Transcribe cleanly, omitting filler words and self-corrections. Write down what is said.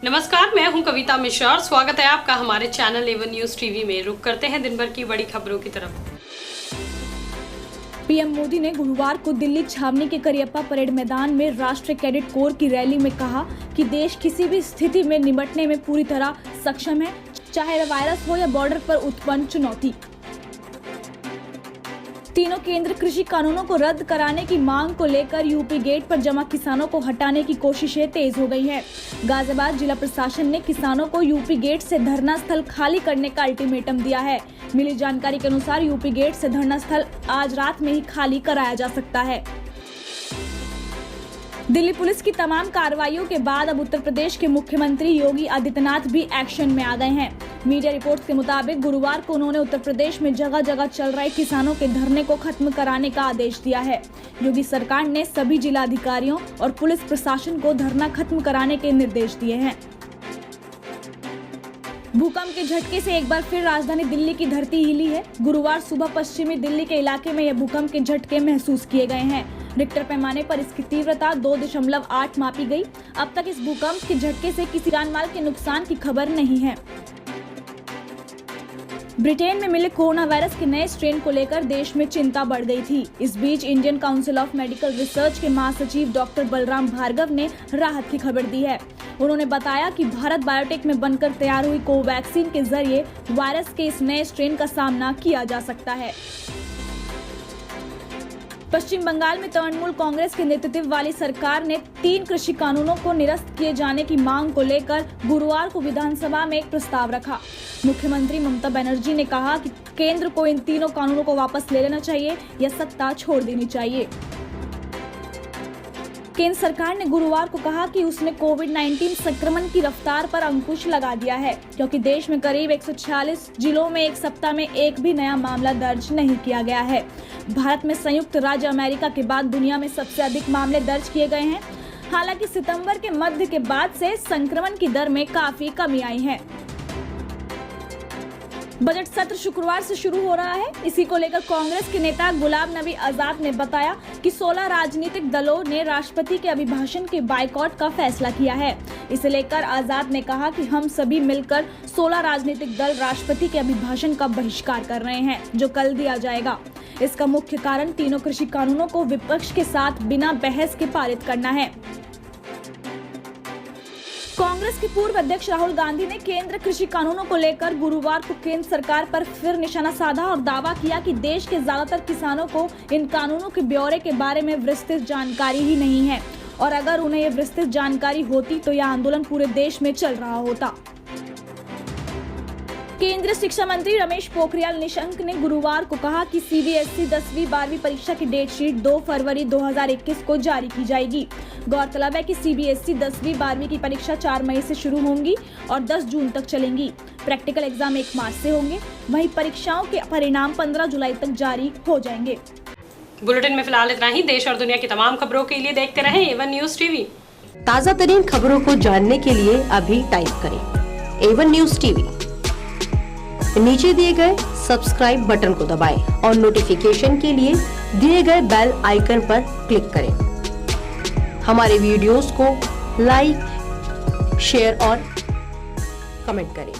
नमस्कार, मैं हूं कविता मिश्रा और स्वागत है आपका हमारे चैनल एवन न्यूज टीवी में। रुक करते हैं दिन भर की बड़ी खबरों की तरफ। पीएम मोदी ने गुरुवार को दिल्ली छावनी के करियप्पा परेड मैदान में राष्ट्रीय कैडेट कोर की रैली में कहा कि देश किसी भी स्थिति में निपटने में पूरी तरह सक्षम है, चाहे वायरस हो या बॉर्डर पर उत्पन्न चुनौती। तीनों केंद्र कृषि कानूनों को रद्द कराने की मांग को लेकर यूपी गेट पर जमा किसानों को हटाने की कोशिशें तेज हो गई हैं। गाजियाबाद जिला प्रशासन ने किसानों को यूपी गेट से धरना स्थल खाली करने का अल्टीमेटम दिया है। मिली जानकारी के अनुसार यूपी गेट से धरना स्थल आज रात में ही खाली कराया जा सकता है। दिल्ली पुलिस की तमाम कार्रवाइयों के बाद अब उत्तर प्रदेश के मुख्यमंत्री योगी आदित्यनाथ भी एक्शन में आ गए हैं। मीडिया रिपोर्ट्स के मुताबिक गुरुवार को उन्होंने उत्तर प्रदेश में जगह जगह चल रहे किसानों के धरने को खत्म कराने का आदेश दिया है। योगी सरकार ने सभी जिला अधिकारियों और पुलिस प्रशासन को धरना खत्म कराने के निर्देश दिए हैं। भूकंप के झटके से एक बार फिर राजधानी दिल्ली की धरती हिली है। गुरुवार सुबह पश्चिमी दिल्ली के इलाके में यह भूकंप के झटके महसूस किए गए हैं। रिक्टर पैमाने पर इसकी तीव्रता 2.8 मापी गई। अब तक इस भूकंप के झटके से किसी जानमाल के नुकसान की खबर नहीं है। ब्रिटेन में मिले कोरोना वायरस के नए स्ट्रेन को लेकर देश में चिंता बढ़ गई थी। इस बीच Indian council of medical research के महासचिव डॉक्टर बलराम भार्गव ने राहत की खबर दी है। उन्होंने बताया कि भारत बायोटेक में बनकर तैयार हुई कोवैक्सीन के जरिए वायरस के इस नए स्ट्रेन का सामना किया जा सकता है। पश्चिम बंगाल में तृणमूल कांग्रेस के नेतृत्व वाली सरकार ने 3 कृषि कानूनों को निरस्त किए जाने की मांग को लेकर गुरुवार को विधानसभा में एक प्रस्ताव रखा। मुख्यमंत्री ममता बनर्जी ने कहा कि केंद्र को इन तीनों कानूनों को वापस ले लेना चाहिए या सत्ता छोड़ देनी चाहिए। केंद्र सरकार ने गुरुवार को कहा कि उसने कोविड-19 संक्रमण की रफ्तार पर अंकुश लगा दिया है, क्योंकि देश में करीब 146 जिलों में एक सप्ताह में एक भी नया मामला दर्ज नहीं किया गया है। भारत में संयुक्त राज्य अमेरिका के बाद दुनिया में सबसे अधिक मामले दर्ज किए गए हैं। हालांकि सितंबर के मध्य के बाद से संक्रमण की दर में काफी कमी आई है। बजट सत्र शुक्रवार से शुरू हो रहा है। इसी को लेकर कांग्रेस के नेता गुलाम नबी आजाद ने बताया कि 16 राजनीतिक दलों ने राष्ट्रपति के अभिभाषण के बाइकआउट का फैसला किया है। इसे लेकर आजाद ने कहा कि हम सभी मिलकर 16 राजनीतिक दल राष्ट्रपति के अभिभाषण का बहिष्कार कर रहे हैं, जो कल दिया जाएगा। इसका मुख्य कारण तीनों कृषि कानूनों को विपक्ष के साथ बिना बहस के पारित करना है। कांग्रेस के पूर्व अध्यक्ष राहुल गांधी ने केंद्र कृषि कानूनों को लेकर गुरुवार को केंद्र सरकार पर फिर निशाना साधा और दावा किया कि देश के ज्यादातर किसानों को इन कानूनों के ब्यौरे के बारे में विस्तृत जानकारी ही नहीं है, और अगर उन्हें ये विस्तृत जानकारी होती तो यह आंदोलन पूरे देश में चल रहा होता। केंद्रीय शिक्षा मंत्री रमेश पोखरियाल निशंक ने गुरुवार को कहा कि सीबीएसई 10वीं-12वीं परीक्षा की डेट शीट 2 फरवरी 2021 को जारी की जाएगी। गौरतलब है कि सीबीएसई 10वीं-12वीं की परीक्षा 4 मई से शुरू होंगी और 10 जून तक चलेंगी। प्रैक्टिकल एग्जाम 1 मार्च से होंगे। वहीं परीक्षाओं के परिणाम 15 जुलाई तक जारी हो जाएंगे। बुलेटिन में फिलहाल इतना ही। देश और दुनिया की तमाम खबरों के लिए देखते रहें एवन न्यूज टीवी। ताज़ा तरीन खबरों को जानने के लिए अभी टाइप करें एवन न्यूज टीवी। नीचे दिए गए सब्सक्राइब बटन को दबाएं और नोटिफिकेशन के लिए दिए गए बेल आइकन पर क्लिक करें। हमारे वीडियोस को लाइक, शेयर और कमेंट करें।